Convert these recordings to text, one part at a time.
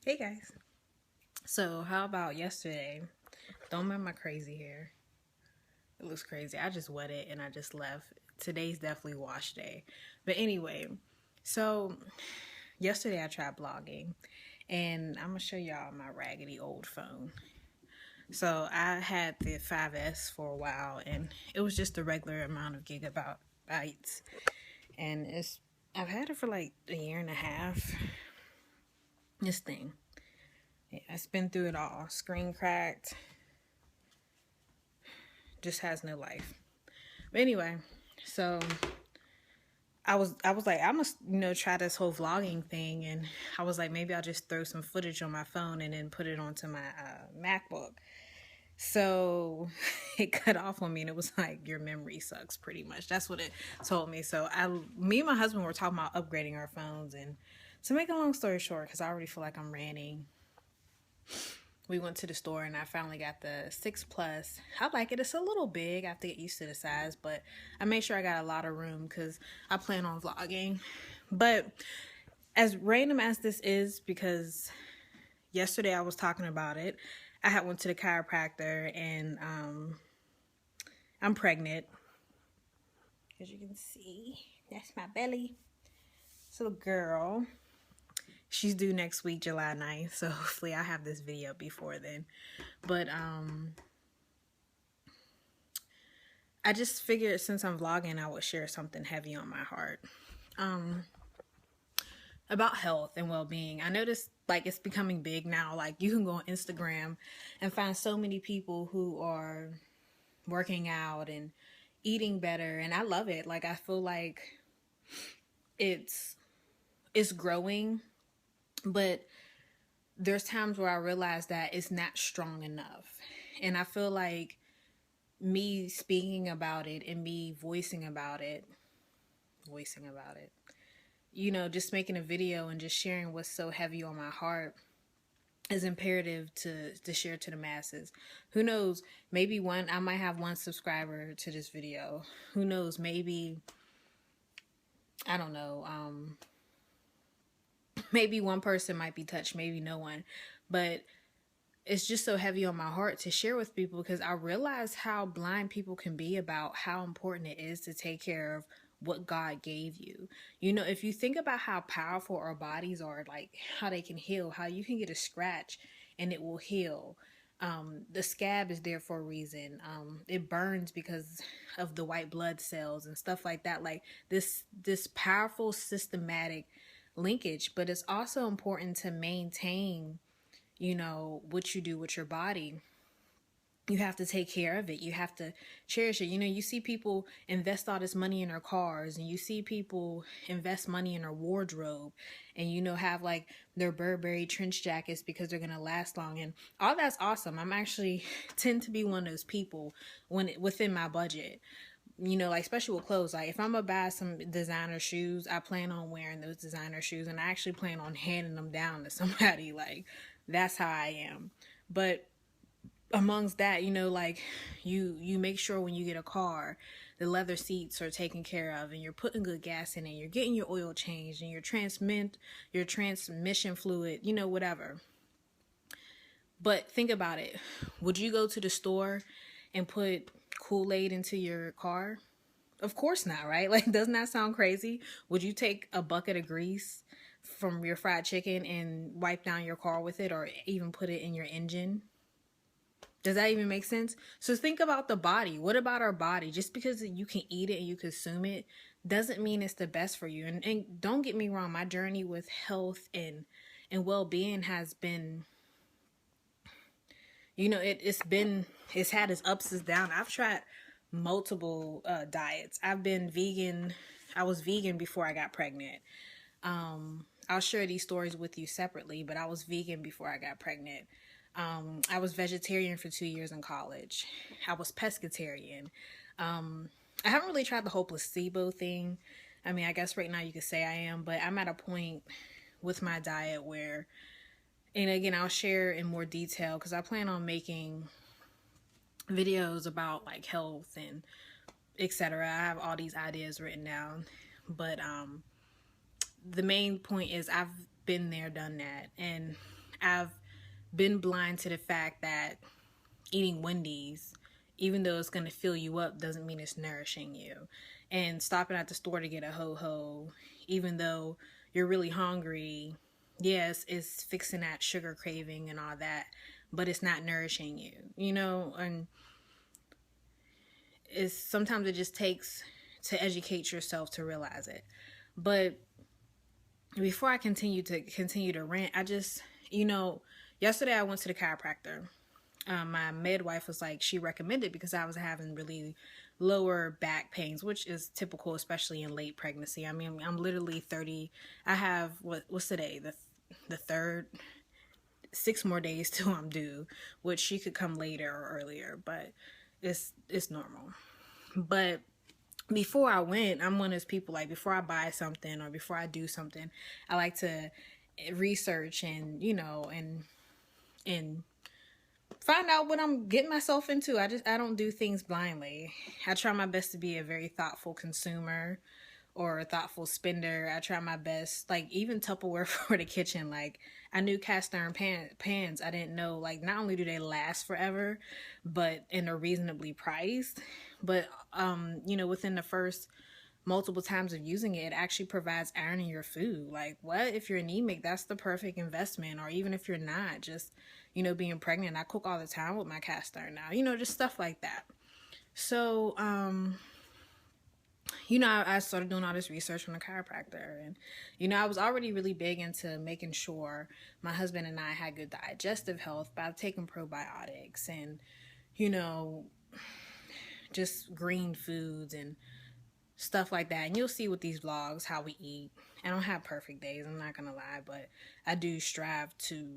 Hey guys. So, how about yesterday? Don't mind my crazy hair. It looks crazy. I just wet it and I just left. Today's definitely wash day. But anyway, so yesterday I tried blogging and I'm going to show y'all my raggedy old phone. So, I had the 5S for a while and it was just the regular amount of gigabytes. And I've had it for like a year and a half. This thing. Yeah, it's been through it all. Screen cracked, just has no life. But anyway, so I was like, I must try this whole vlogging thing, and I was like, maybe I'll just throw some footage on my phone and then put it onto my MacBook. So it cut off on me, and it was like, your memory sucks, pretty much. That's what it told me. So me and my husband were talking about upgrading our phones, and to make a long story short, because I already feel like I'm ranting, we went to the store and I finally got the 6 Plus. I like it. It's a little big. I have to get used to the size, but I made sure I got a lot of room because I plan on vlogging. But as random as this is, because yesterday I was talking about it, I had went to the chiropractor and I'm pregnant. As you can see, that's my belly. So girl, she's due next week, July 9th. So hopefully I have this video before then. But I just figured since I'm vlogging, I would share something heavy on my heart. About health and well-being. I noticed like it's becoming big now. Like you can go on Instagram and find so many people who are working out and eating better, and I love it. Like I feel like it's growing, but there's times where I realize that it's not strong enough. And I feel like me speaking about it and me voicing about it, just making a video and just sharing what's so heavy on my heart is imperative to share to the masses. Who knows, maybe I might have one subscriber to this video. Who knows, maybe, I don't know, maybe one person might be touched, maybe no one. But it's just so heavy on my heart to share with people because I realize how blind people can be about how important it is to take care of what God gave you. If you think about how powerful our bodies are, like how they can heal, how you can get a scratch and it will heal. The scab is there for a reason. It burns because of the white blood cells and stuff like that. Like this powerful systematic linkage, but it's also important to maintain what you do with your body. You have to take care of it. You have to cherish it. You see people invest all this money in their cars, and you see people invest money in their wardrobe, and have like their Burberry trench jackets because they're gonna last long, and all that's awesome. I'm actually tend to be one of those people within my budget. Like especially with clothes, like if I'm gonna buy some designer shoes, I plan on wearing those designer shoes, and I actually plan on handing them down to somebody. Like that's how I am. But amongst that, like you make sure when you get a car, the leather seats are taken care of, and you're putting good gas in it, you're getting your oil changed, and your transmission fluid, whatever. But think about it. Would you go to the store and put Kool-Aid into your car? Of course not, right? Like, doesn't that sound crazy? Would you take a bucket of grease from your fried chicken and wipe down your car with it, or even put it in your engine? Does that even make sense? So think about the body. What about our body? Just because you can eat it and you consume it doesn't mean it's the best for you. And don't get me wrong, my journey with health and well-being has been, it's had its ups and downs. I've tried multiple diets. I've been vegan. I was vegan before I got pregnant. I'll share these stories with you separately, but I was vegan before I got pregnant. I was vegetarian for 2 years in college. I was pescatarian. I haven't really tried the whole placebo thing. I mean, I guess right now you could say I am, but I'm at a point with my diet where, and again, I'll share in more detail because I plan on making videos about like health and etc. I have all these ideas written down, but the main point is I've been there, done that, and I've been blind to the fact that eating Wendy's, even though it's going to fill you up, doesn't mean it's nourishing you. And stopping at the store to get a ho-ho, even though you're really hungry, yes, it's fixing that sugar craving and all that, but it's not nourishing you, you know? And it's sometimes it just takes to educate yourself to realize it. But before I continue to rant, I just, yesterday I went to the chiropractor. My midwife was like, she recommended because I was having really lower back pains, which is typical, especially in late pregnancy. I mean, I'm literally 30. I have what's today? The third. 6 more days till I'm due, which she could come later or earlier, but it's normal. But before I went, I'm one of those people, like, before I buy something or before I do something, I like to research and and find out what I'm getting myself into. I don't do things blindly. I try my best to be a very thoughtful consumer or a thoughtful spender. I try my best, like even Tupperware for the kitchen. Like, I knew cast iron pans. I didn't know, like, not only do they last forever, but and they're reasonably priced, but within the first multiple times of using it, it actually provides iron in your food. Like, what if you're anemic? That's the perfect investment. Or even if you're not, just being pregnant. I cook all the time with my cast iron now. Just stuff like that. So I started doing all this research from the chiropractor, and I was already really big into making sure my husband and I had good digestive health by taking probiotics and just green foods and stuff like that. And you'll see with these vlogs how we eat. I don't have perfect days, I'm not gonna lie, but I do strive to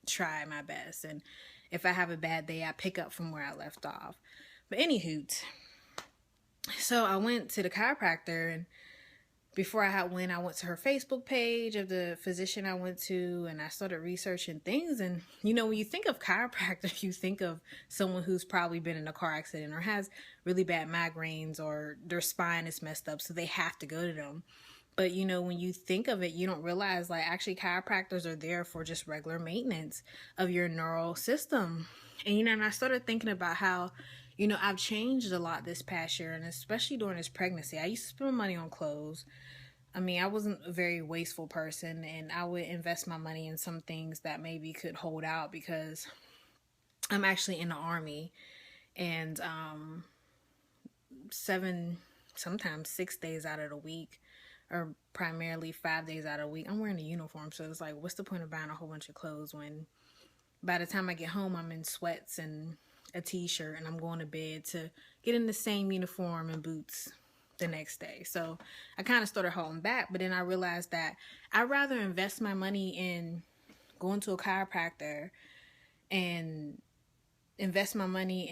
try my best, and if I have a bad day, I pick up from where I left off. But anywho, so I went to the chiropractor, and before I went to her Facebook page of the physician I went to, and I started researching things. And when you think of chiropractor, you think of someone who's probably been in a car accident or has really bad migraines or their spine is messed up, so they have to go to them. But when you think of it, you don't realize, like, actually chiropractors are there for just regular maintenance of your neural system. And and I started thinking about how I've changed a lot this past year, and especially during this pregnancy. I used to spend money on clothes. I mean, I wasn't a very wasteful person, and I would invest my money in some things that maybe could hold out, because I'm actually in the Army, and sometimes 6 days out of the week, or primarily 5 days out of the week, I'm wearing a uniform. So it's like, what's the point of buying a whole bunch of clothes when by the time I get home, I'm in sweats and a t-shirt, and I'm going to bed to get in the same uniform and boots the next day. So I kind of started holding back, but then I realized that I'd rather invest my money in going to a chiropractor and invest my money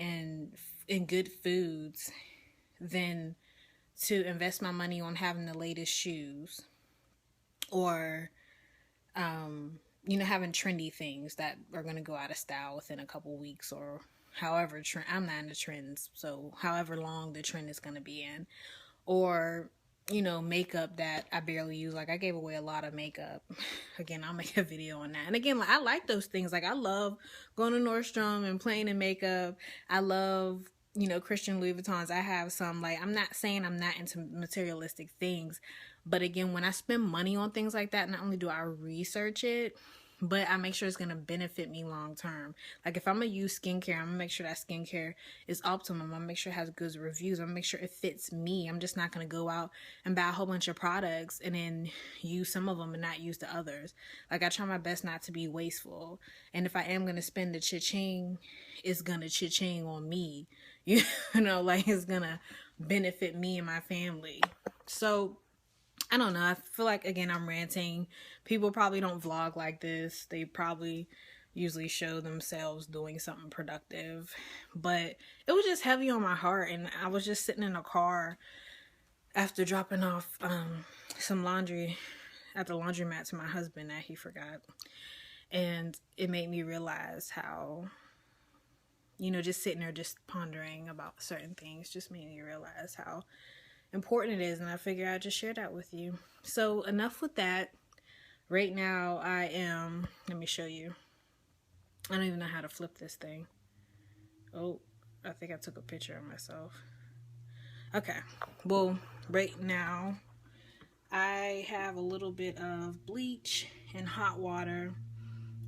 in good foods than to invest my money on having the latest shoes or having trendy things that are going to go out of style within a couple weeks, or however I'm not in the trends, so however long the trend is going to be in, or makeup that I barely use. Like, I gave away a lot of makeup. Again, I'll make a video on that. And again, I like those things. Like, I love going to Nordstrom and playing in makeup. I love Christian Louis Vuittons. I have some. Like, I'm not saying I'm not into materialistic things, but again, when I spend money on things like that, not only do I research it, but I make sure it's going to benefit me long term. Like, if I'm going to use skincare, I'm going to make sure that skincare is optimum. I'm going to make sure it has good reviews. I'm going to make sure it fits me. I'm just not going to go out and buy a whole bunch of products and then use some of them and not use the others. Like, I try my best not to be wasteful. And if I am going to spend the cha-ching, it's going to cha-ching on me. Like, it's going to benefit me and my family. So I don't know. I feel like, again, I'm ranting. People probably don't vlog like this. They probably usually show themselves doing something productive. But it was just heavy on my heart. And I was just sitting in a car after dropping off some laundry at the laundromat to my husband that he forgot. And it made me realize how, just sitting there just pondering about certain things just made me realize how important it is, and I figured I'd just share that with you. So enough with that. Right now I am, let me show you. I don't even know how to flip this thing. Oh, I think I took a picture of myself. Okay, well, right now I have a little bit of bleach and hot water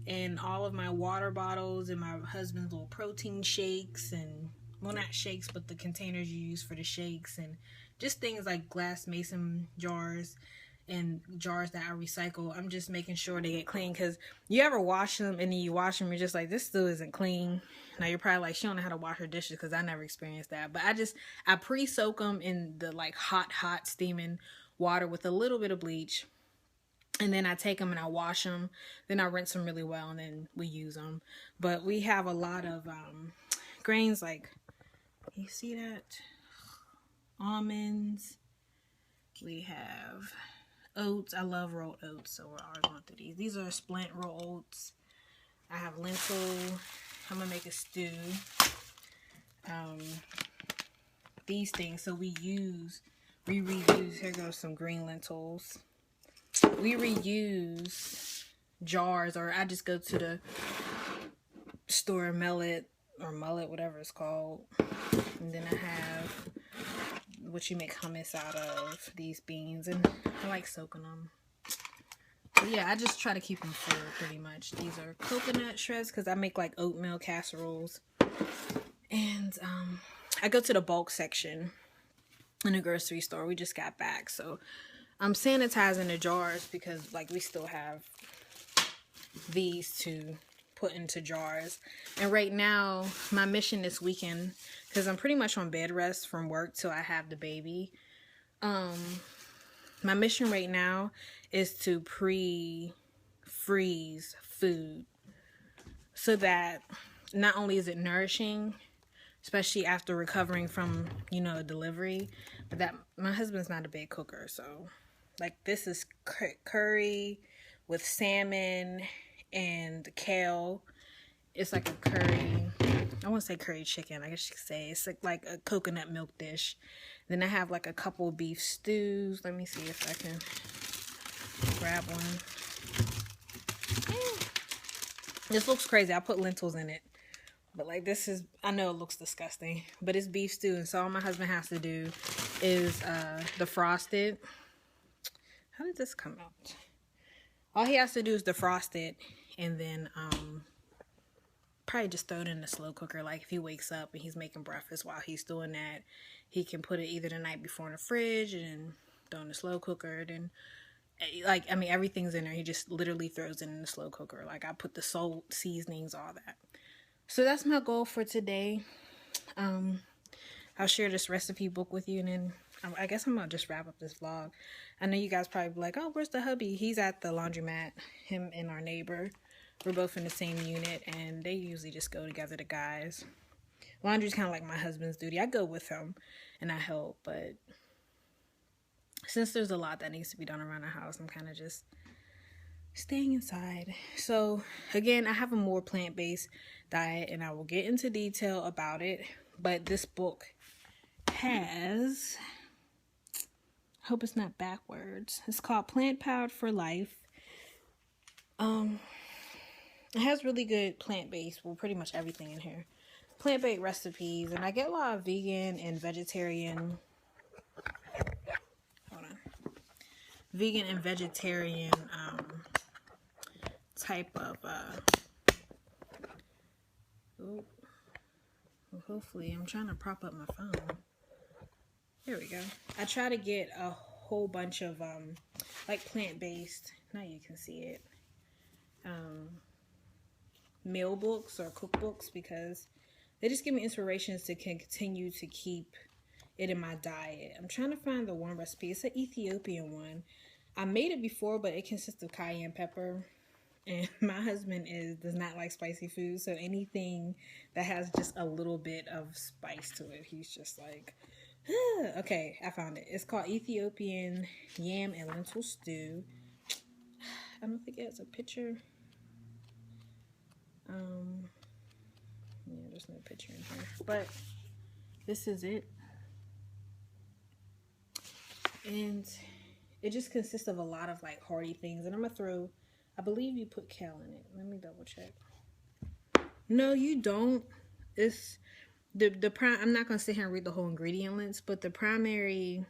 and all of my water bottles and my husband's little protein shakes, and well, not shakes, but the containers you use for the shakes, and just things like glass mason jars and jars that I recycle. I'm just making sure they get clean, because you ever wash them and then you wash them, you're just like, this still isn't clean. Now you're probably like, she don't know how to wash her dishes, because I never experienced that. But I pre-soak them in the like hot steaming water with a little bit of bleach, and then I take them and I wash them. Then I rinse them really well, and then we use them. But we have a lot of grains, like, you see that? Almonds. We have oats. I love rolled oats, so we're always going through these. These are splint rolled oats. I have lentil. I'm going to make a stew. These things. So we reuse. Here goes some green lentils. We reuse jars, or I just go to the store, mullet, whatever it's called. And then I have what you make hummus out of, these beans, and I like soaking them. But yeah, I just try to keep them full pretty much. These are coconut shreds, because I make like oatmeal casseroles. And I go to the bulk section in the grocery store. We just got back, so I'm sanitizing the jars, because like we still have these to put into jars. And right now my mission this weekend, because I'm pretty much on bed rest from work till I have the baby, my mission right now is to pre-freeze food, so that not only is it nourishing, especially after recovering from, you know, a delivery, but that my husband's not a big cooker. So like, this is curry with salmon and kale. It's like a curry. I won't say curry chicken, I guess you could say. It's like a coconut milk dish. Then I have like a couple beef stews. Let me see if I can grab one. This looks crazy. I put lentils in it. But like, this is, I know it looks disgusting, but it's beef stew. And so all my husband has to do is defrost it. How did this come out? All he has to do is defrost it, and then probably just throw it in the slow cooker. Like, if he wakes up and he's making breakfast while he's doing that, he can put it either the night before in the fridge and throw in the slow cooker. Then, like, I mean, everything's in there. He just literally throws it in the slow cooker. Like, I put the salt, seasonings, all that. So that's my goal for today. I'll share this recipe book with you, and then I guess I'm gonna just wrap up this vlog. I know you guys probably be like, oh, where's the hubby? He's at the laundromat. Him and our neighbor, we're both in the same unit, and they usually just go together, the guys. Laundry's kind of like my husband's duty. I go with him and I help, but since there's a lot that needs to be done around the house, I'm kind of just staying inside. So again, I have a more plant-based diet, and I will get into detail about it. But this book has, I hope it's not backwards, it's called Plant Powered for Life. It has really good plant-based, well, pretty much everything in here, plant-based recipes, and I get a lot of vegan and vegetarian, type of well, hopefully, I'm trying to prop up my phone. There we go. I try to get a whole bunch of like plant-based, now you can see it, meal books or cookbooks, because they just give me inspirations to continue to keep it in my diet. I'm trying to find the one recipe. It's an Ethiopian one. I made it before, but it consists of cayenne pepper, and my husband does not like spicy food, so anything that has just a little bit of spice to it, he's just like, ugh. Okay, I found it. It's called Ethiopian Yam and Lentil Stew. I don't think it has a picture. Yeah, there's no picture in here, but this is it. And It just consists of a lot of like hearty things. And I'm gonna throw, I believe you put kale in it. Let me double check. No, you don't. It's the prime. I'm not gonna sit here and read the whole ingredient list, but the primary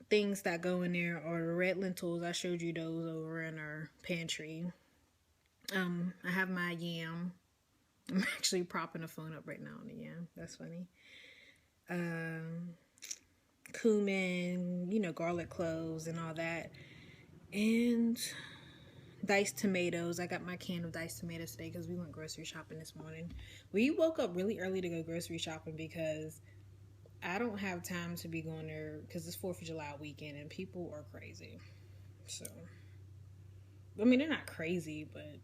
things that go in there are the red lentils. I showed you those over in our pantry. I have my yam. I'm actually propping the phone up right now on the yam. That's funny. Cumin, you know, garlic cloves and all that. And diced tomatoes. I got my can of diced tomatoes today because we went grocery shopping this morning. We woke up really early to go grocery shopping because I don't have time to be going there because it's 4th of July weekend and people are crazy. So, I mean, they're not crazy, but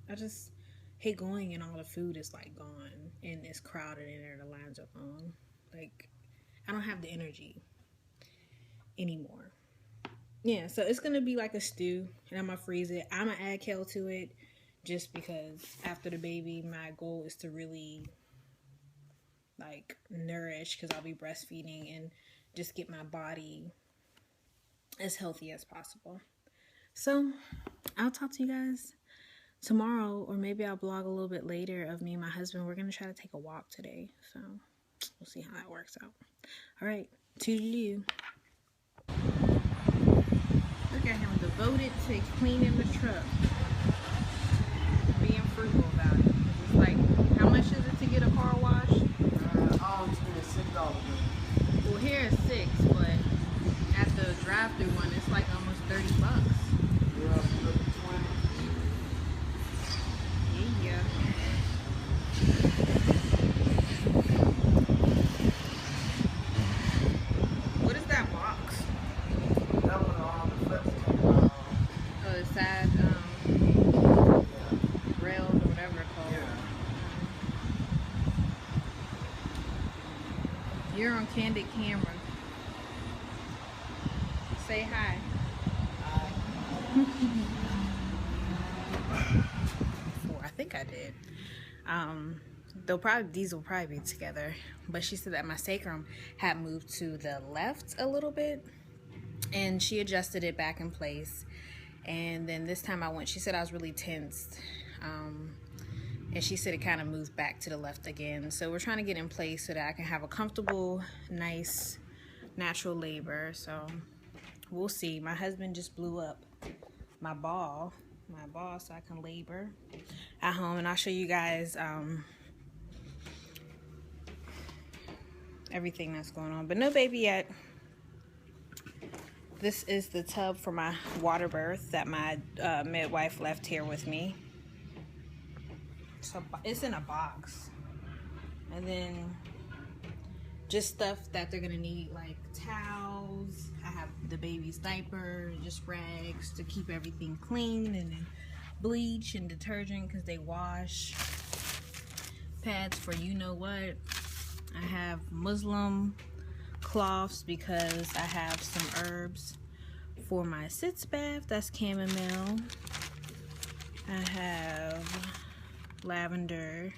I just hate going and all the food is like gone and it's crowded in there. The lines are long. Like, I don't have the energy anymore. Yeah, so it's gonna be like a stew, and I'm gonna freeze it. I'm gonna add kale to it, just because after the baby, my goal is to really like nourish, because I'll be breastfeeding, and just get my body as healthy as possible. So I'll talk to you guys tomorrow, or maybe I'll blog a little bit later of me and my husband. We're gonna try to take a walk today, so we'll see how that works out. All right, toodaloo. Look at him, devoted to cleaning the truck. Being frugal about it. It's like, how much is it to get a car wash? All $6. Well, here it's $6, but at the drive-through one, it's like almost $30. Yeah, 20. Yeah. What is that box? That one, the flex came out. Oh, the side rails or whatever it's called. Yeah. You're on candid camera. Say hi. I think I did. These will probably be together, but she said that my sacrum had moved to the left a little bit, and she adjusted it back in place. And then this time I went, she said I was really tensed, and she said it kind of moved back to the left again. So we're trying to get in place so that I can have a comfortable, nice, natural labor. So we'll see. My husband just blew up my ball so I can labor at home, and I'll show you guys everything that's going on, but no baby yet. This is the tub for my water birth that my midwife left here with me. So it's in a box, and then just stuff that they're gonna need, like towels. I have the baby's diaper, just rags to keep everything clean, and then bleach and detergent because they wash. Pads for you know what. I have Muslim cloths because I have some herbs for my sitz bath. That's chamomile. I have lavender.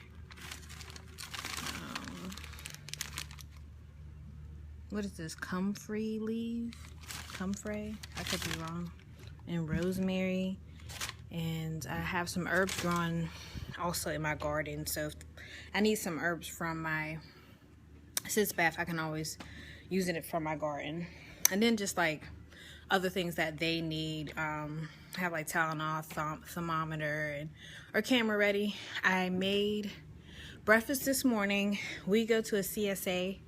What is this? Comfrey leaf? Comfrey? I could be wrong. And rosemary. And I have some herbs growing also in my garden. So if I need some herbs from my sitz bath, I can always use it from my garden. And then just like other things that they need. I have like Tylenol, thermometer, and our camera ready. I made breakfast this morning. We go to a CSA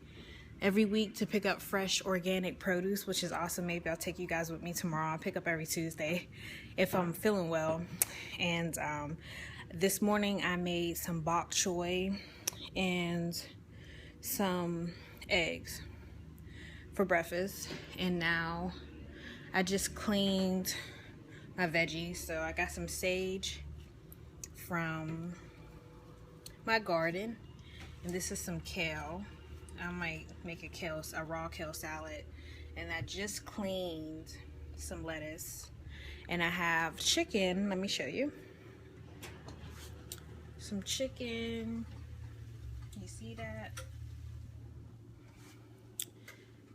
every week to pick up fresh organic produce, which is awesome. Maybe I'll take you guys with me tomorrow. I'll pick up every Tuesday if I'm feeling well. And this morning I made some bok choy and some eggs for breakfast. And now I just cleaned my veggies. So I got some sage from my garden, and this is some kale. I might make a raw kale salad. And I just cleaned some lettuce, and I have chicken. Let me show you some chicken. You see that?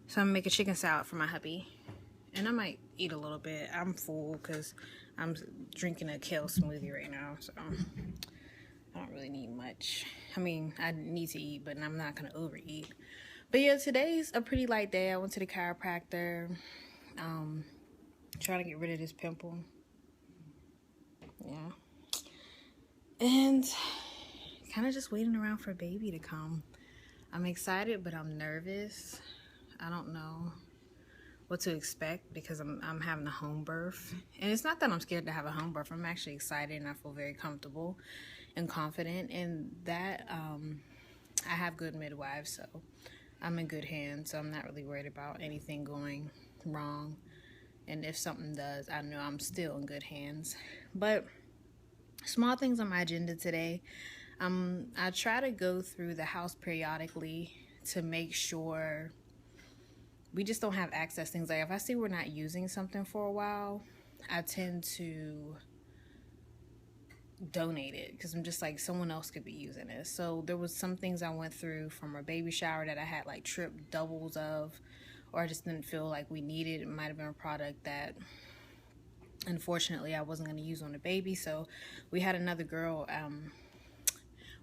So I'm gonna make a chicken salad for my hubby, And I might eat a little bit. I'm full because I'm drinking a kale smoothie right now, so I don't really need much. I mean, I need to eat, but I'm not going to overeat. But yeah, today's a pretty light day. I went to the chiropractor, trying to get rid of this pimple. Yeah. And kind of just waiting around for baby to come. I'm excited, but I'm nervous. I don't know what to expect because I'm having a home birth. And it's not that I'm scared to have a home birth. I'm actually excited and I feel very comfortable and confident in that. I have good midwives, so I'm in good hands. So I'm not really worried about anything going wrong. And if something does, I know I'm still in good hands. But small things on my agenda today. I try to go through the house periodically to make sure we just don't have access things. Like if I see we're not using something for a while, I tend to donate it because I'm just like, someone else could be using it. So there was some things I went through from our baby shower that I had like tripped doubles of, or I just didn't feel like we needed. It might have been a product that unfortunately I wasn't going to use on the baby. So we had another girl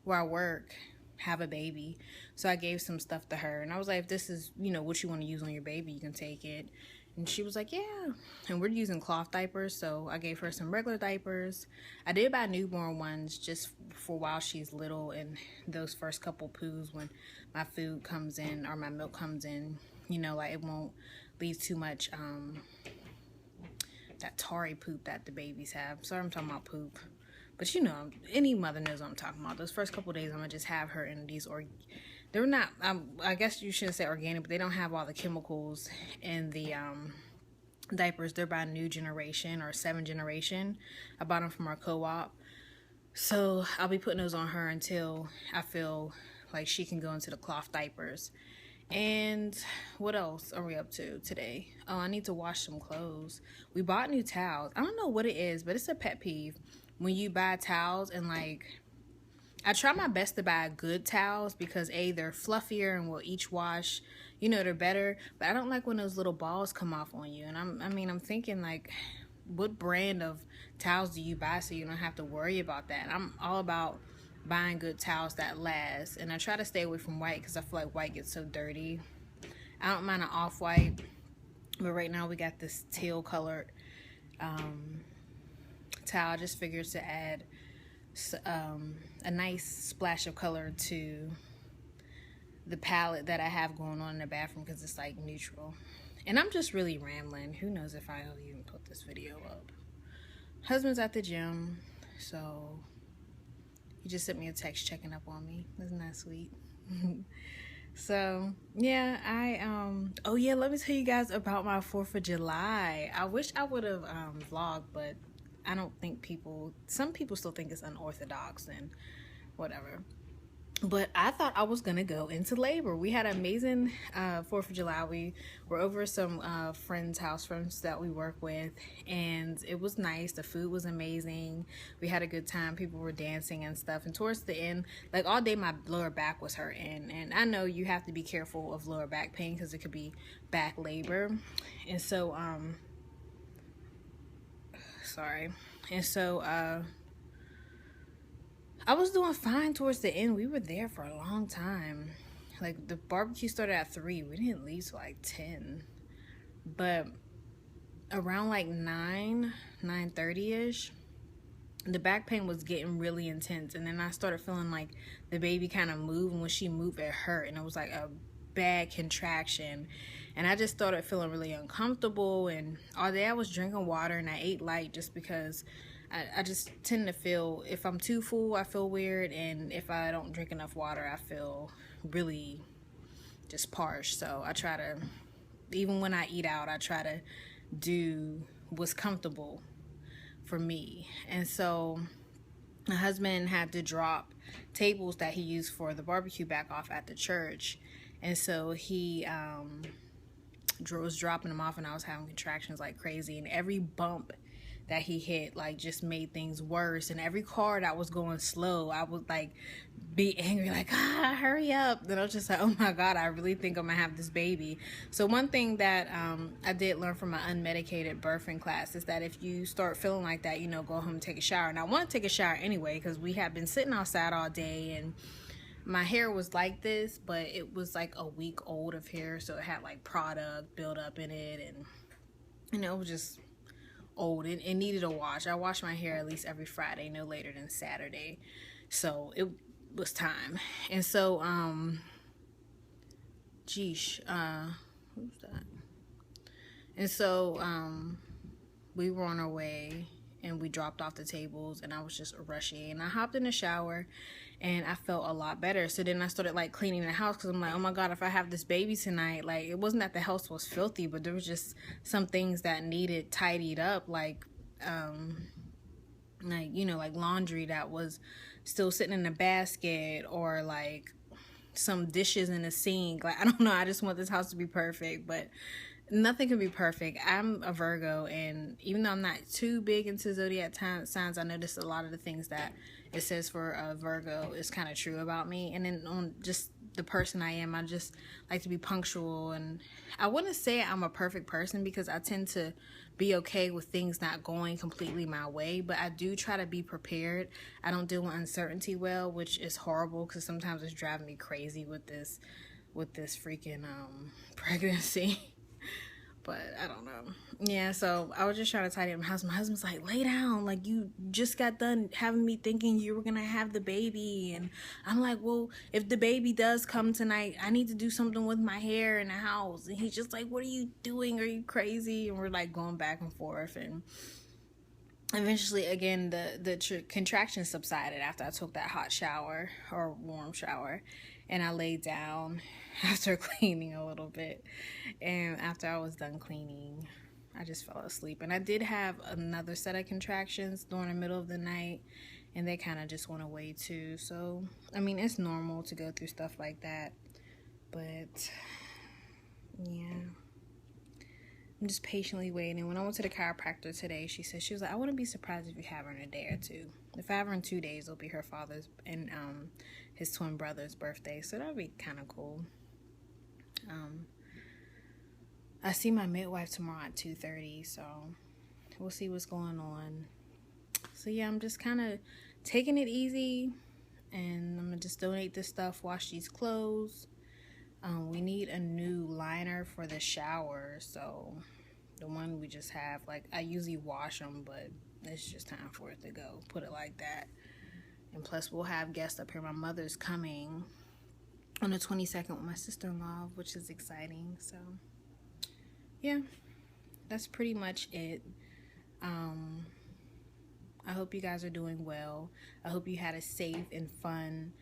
where I work have a baby, so I gave some stuff to her, and I was like, if this is, you know, what you want to use on your baby, you can take it. And she was like, yeah. And we're using cloth diapers, so I gave her some regular diapers. I did buy newborn ones just for while she's little, and those first couple poos when my food comes in or my milk comes in, you know, like it won't leave too much that tarry poop that the babies have. Sorry, I'm talking about poop. But you know, any mother knows what I'm talking about. Those first couple days, I'm going to just have her in these, or they're not, I guess you shouldn't say organic, but they don't have all the chemicals in the diapers. They're by New Generation or 7 Generation. I bought them from our co-op. So I'll be putting those on her until I feel like she can go into the cloth diapers. And what else are we up to today? Oh, I need to wash some clothes. We bought new towels. I don't know what it is, but it's a pet peeve when you buy towels and like, I try my best to buy good towels because A, they're fluffier and will each wash, you know, they're better. But I don't like when those little balls come off on you. And I'm thinking like, what brand of towels do you buy so you don't have to worry about that? I'm all about buying good towels that last. And I try to stay away from white because I feel like white gets so dirty. I don't mind an off-white, but right now we got this teal colored towel. I just figured to add a nice splash of color to the palette that I have going on in the bathroom because it's like neutral. And I'm just really rambling. Who knows if I'll even put this video up. Husband's at the gym, so he just sent me a text checking up on me. Isn't that sweet? So yeah, oh yeah, let me tell you guys about my 4th of July. I wish I would have vlogged, but I don't think some people still think it's unorthodox and whatever. But I thought I was gonna go into labor. We had an amazing 4th of July. We were over some friends that we work with, and it was nice. The food was amazing. We had a good time. People were dancing and stuff. And towards the end, like all day, my lower back was hurting. And I know you have to be careful of lower back pain because it could be back labor. And so, sorry. And so, I was doing fine towards the end. We were there for a long time. Like the barbecue started at 3. We didn't leave till like 10. But around like 9:30ish, the back pain was getting really intense. And then I started feeling like the baby kind of moved. And when she moved, it hurt. And it was like a bad contraction. And I just started feeling really uncomfortable. And all day I was drinking water and I ate light just because I just tend to feel, if I'm too full, I feel weird. And if I don't drink enough water, I feel really just parched. So I try to, even when I eat out, I try to do what's comfortable for me. And so my husband had to drop tables that he used for the barbecue back off at the church. And so he was dropping them off and I was having contractions like crazy. And every bump that he hit like just made things worse. And every car that was going slow, I would like be angry, like, hurry up. Then I was just like, oh my God, I really think I'm gonna have this baby. So one thing that I did learn from my unmedicated birthing class is that if you start feeling like that, go home and take a shower. And I want to take a shower anyway because we have been sitting outside all day, and my hair was like this, but it was like a week old of hair, so it had like product built up in it, and it was just old. It needed a wash. I wash my hair at least every Friday, no later than Saturday. So it was time. And so who's that? And so we were on our way, and we dropped off the tables, and I was just rushing, and I hopped in the shower, and I felt a lot better. So then I started like cleaning the house because I'm like, oh my God, if I have this baby tonight, like it wasn't that the house was filthy, but there was just some things that needed tidied up, like like laundry that was still sitting in a basket, or like some dishes in the sink. Like, I don't know, I just want this house to be perfect, but nothing can be perfect. I'm a Virgo, and even though I'm not too big into zodiac signs, I noticed a lot of the things that it says for a Virgo is kind of true about me. And then on just the person I am, I just like to be punctual, and I wouldn't say I'm a perfect person because I tend to be okay with things not going completely my way, but I do try to be prepared. I don't deal with uncertainty well, which is horrible because sometimes it's driving me crazy with this freaking pregnancy. But I don't know. Yeah, so I was just trying to tidy up my house. My husband's like, lay down. Like, you just got done having me thinking you were going to have the baby. And I'm like, well, if the baby does come tonight, I need to do something with my hair in the house. And he's just like, what are you doing? Are you crazy? And we're like going back and forth. And eventually, again, the contractions subsided after I took that hot shower or warm shower, and I laid down after cleaning a little bit. And after I was done cleaning, I just fell asleep. And I did have another set of contractions during the middle of the night, and they kind of just went away too. So I mean, it's normal to go through stuff like that, but yeah, I'm just patiently waiting. When I went to the chiropractor today, she was like, I wouldn't be surprised if you have her in a day or two. If I have her in 2 days, it'll be her father's and his twin brother's birthday. So that'll be kind of cool. I see my midwife tomorrow at 2:30, so we'll see what's going on. So yeah, I'm just kind of taking it easy, and I'm gonna just donate this stuff, wash these clothes. We need a new liner for the shower, so the one we just have, like, I usually wash them, but it's just time for it to go, put it like that. And plus, we'll have guests up here. My mother's coming on the 22nd with my sister-in-law, which is exciting. So yeah, that's pretty much it. I hope you guys are doing well. I hope you had a safe and fun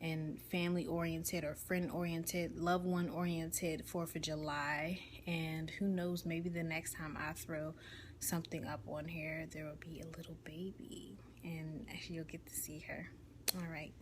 and family-oriented or friend-oriented, loved one-oriented 4th of July. And who knows, maybe the next time I throw something up on here, there will be a little baby, and you'll get to see her. All right.